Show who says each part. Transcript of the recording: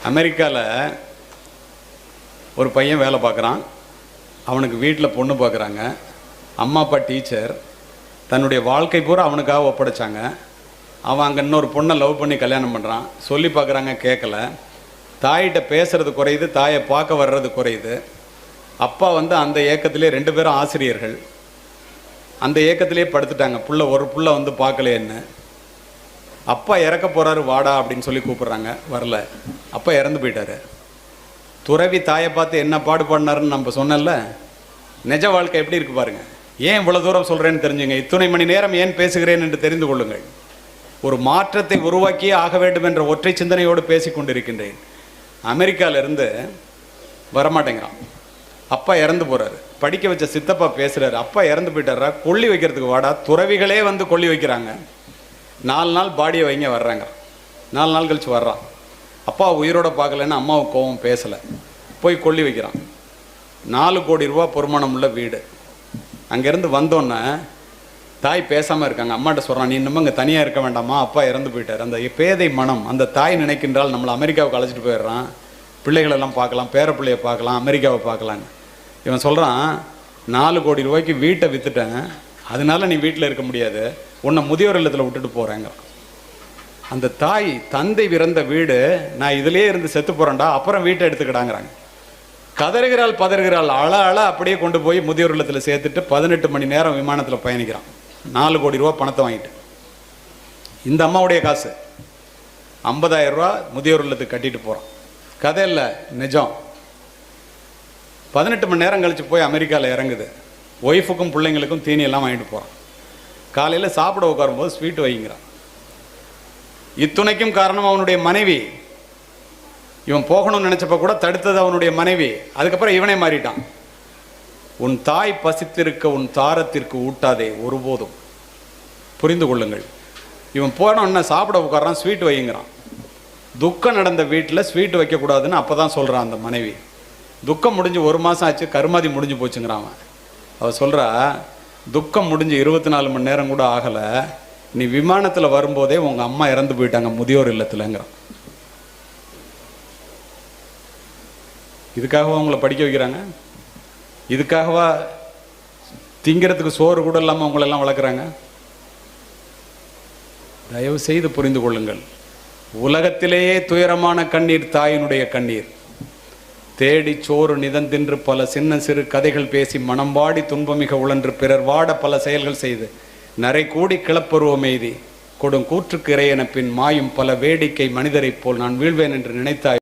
Speaker 1: அமெரிக்காவில் ஒரு பையன் வேலை பார்க்குறான். அவனுக்கு வீட்டில் பொண்ணு பார்க்குறாங்க. அம்மா அப்பா டீச்சர். தன்னுடைய வாழ்க்கை பூரா அவனுக்காக ஒப்படைச்சாங்க. அவன் அங்கே இன்னொரு பொண்ணை லவ் பண்ணி கல்யாணம் பண்ணுறான். சொல்லி பார்க்குறாங்க, கேட்கல. தாயிட்ட பேசுகிறது குறையுது, தாயை பார்க்க வர்றது குறையுது. அப்பா அந்த ஏக்கத்திலே 2 பேரும் ஆசிரியர்கள். அந்த ஏக்கத்திலே படுத்துட்டாங்க. ஒரு புள்ள பார்க்கலையேன்னு. அப்பா இறக்க போகிறாரு, வாடா அப்படின்னு சொல்லி கூப்பிட்றாங்க. வரல. அப்பா இறந்து போயிட்டாரு. துறவி தாயை பார்த்து என்ன பாடுபாடினாருன்னு நம்ம சொன்னல. நிஜ வாழ்க்கை எப்படி இருக்கு பாருங்க. ஏன் இவ்வளோ தூரம் சொல்கிறேன்னு தெரிஞ்சுங்க. இத்தனை மணி நேரம் ஏன் பேசுகிறேன் என்று தெரிந்து கொள்ளுங்கள். ஒரு மாற்றத்தை உருவாக்கியே ஆக வேண்டும் என்ற ஒற்றை சிந்தனையோடு பேசி கொண்டிருக்கின்றேன். அமெரிக்காவிலிருந்து வரமாட்டேங்கிறான். அப்பா இறந்து போகிறாரு. படிக்க வச்ச சித்தப்பா பேசுகிறாரு. அப்பா இறந்து போயிட்டாரா, கொல்லி வைக்கிறதுக்கு வாடா. துறவிகளே கொல்லி வைக்கிறாங்க. 4 நாள் பாடியை வைங்க வர்றாங்க. 4 நாள் கழித்து வர்றான். அப்பா உயிரோட பார்க்கலன்னு அம்மாவுக்கு கோவம், பேசலை. போய் கொல்லி வைக்கிறான். 4 கோடி ரூபா பொறுமானம் உள்ள வீடு. அங்கேருந்து வந்தோன்னே தாய் பேசாமல் இருக்காங்க. அம்மாட்ட சொல்கிறான், நீ இன்னமும் இங்கே தனியாக இருக்க வேண்டாமா, அப்பா இறந்து போயிட்டார். அந்த பேதை மனம், அந்த தாய் நினைக்கின்றால் நம்மளை அமெரிக்காவுக்கு அழைச்சிட்டு போயிடுறான். பிள்ளைகளெல்லாம் பார்க்கலாம், பேர பிள்ளைய பார்க்கலாம், அமெரிக்காவை பார்க்கலான்னு. இவன் சொல்கிறான், 4 கோடி ரூபாய்க்கு வீட்டை விற்றுட்டேன், அதனால நீ வீட்டில் இருக்க முடியாது, உன்னை முதியோர் இல்லத்தில் விட்டுட்டு போகிறேங்க. அந்த தாய், தந்தை இறந்த வீடு, நான் இதிலே இருந்து செத்து போகிறேன்டா, அப்புறம் வீட்டை எடுத்துக்கிடாங்கிறாங்க. கதறுகிறாள், பதறுகிறாள், அழ அப்படியே கொண்டு போய் முதியோர் இல்லத்தில் சேர்த்துட்டு 18 மணி நேரம் விமானத்தில் பயணிக்கிறான். 4 கோடி ரூபா பணத்தை வாங்கிட்டு. இந்த அம்மாவுடைய காசு 50,000 ரூபா முதியோர் இல்லத்துக்கு கட்டிட்டு போகிறான். கதை இல்லை, நிஜம். 18 மணி நேரம் கழித்து போய் அமெரிக்காவில் இறங்குது. ஒய்ஃபுக்கும் பிள்ளைங்களுக்கும் தீனி எல்லாம் வாங்கிட்டு போகிறான். காலையில் சாப்பிட உட்காரும்போது ஸ்வீட் வைங்கிறான். இத்துணைக்கும் காரணம் அவனுடைய மனைவி. இவன் போகணும்னு நினச்சப்ப கூட தடுத்தது அவனுடைய மனைவி. அதுக்கப்புறம் இவனே மாறிட்டான். உன் தாய் பசித்திருக்க உன் தாரத்திற்கு ஊட்டாதே ஒருபோதும். புரிந்து கொள்ளுங்கள். இவன் போனோன்னா சாப்பிட உட்காரான், ஸ்வீட் வைங்கிறான். துக்கம் நடந்த வீட்டில் ஸ்வீட் வைக்கக்கூடாதுன்னு அப்போ தான் சொல்கிறான் அந்த மனைவி. துக்கம் முடிஞ்சு 1 மாதம் ஆச்சு, கருமாதி முடிஞ்சு போச்சுங்கிறான் அவன். அவள் சொல்கிறா, துக்கம் முடிஞ்சு 24 மணி நேரம் கூட ஆகலை, நீ விமானத்தில் வரும்போதே உங்கள் அம்மா இறந்து போயிட்டாங்க முதியோர் இல்லத்துலங்கிறான். இதுக்காகவா உங்களை படிக்க வைக்கிறாங்க? இதுக்காகவா திங்கிறதுக்கு சோறு கூட இல்லாமல் உங்களெல்லாம் வளர்க்குறாங்க? தயவு செய்து புரிந்து கொள்ளுங்கள். உலகத்திலேயே துயரமான கண்ணீர் தாயினுடைய கண்ணீர். தேடி சோறு நிதந்தின்று பல சின்ன சிறு கதைகள் பேசி மனம் வாடி துன்பமிக உழன்று பிறர் வாட பல செயல்கள் செய்து நரை கூடி கிளப்பருவம் எய்தி கொடும் கூற்றுக்கு இறையென பின் மாயும் பல வேடிக்கை மனிதரைப் போல் நான் வீழ்வேன் என்று நினைத்தாய்.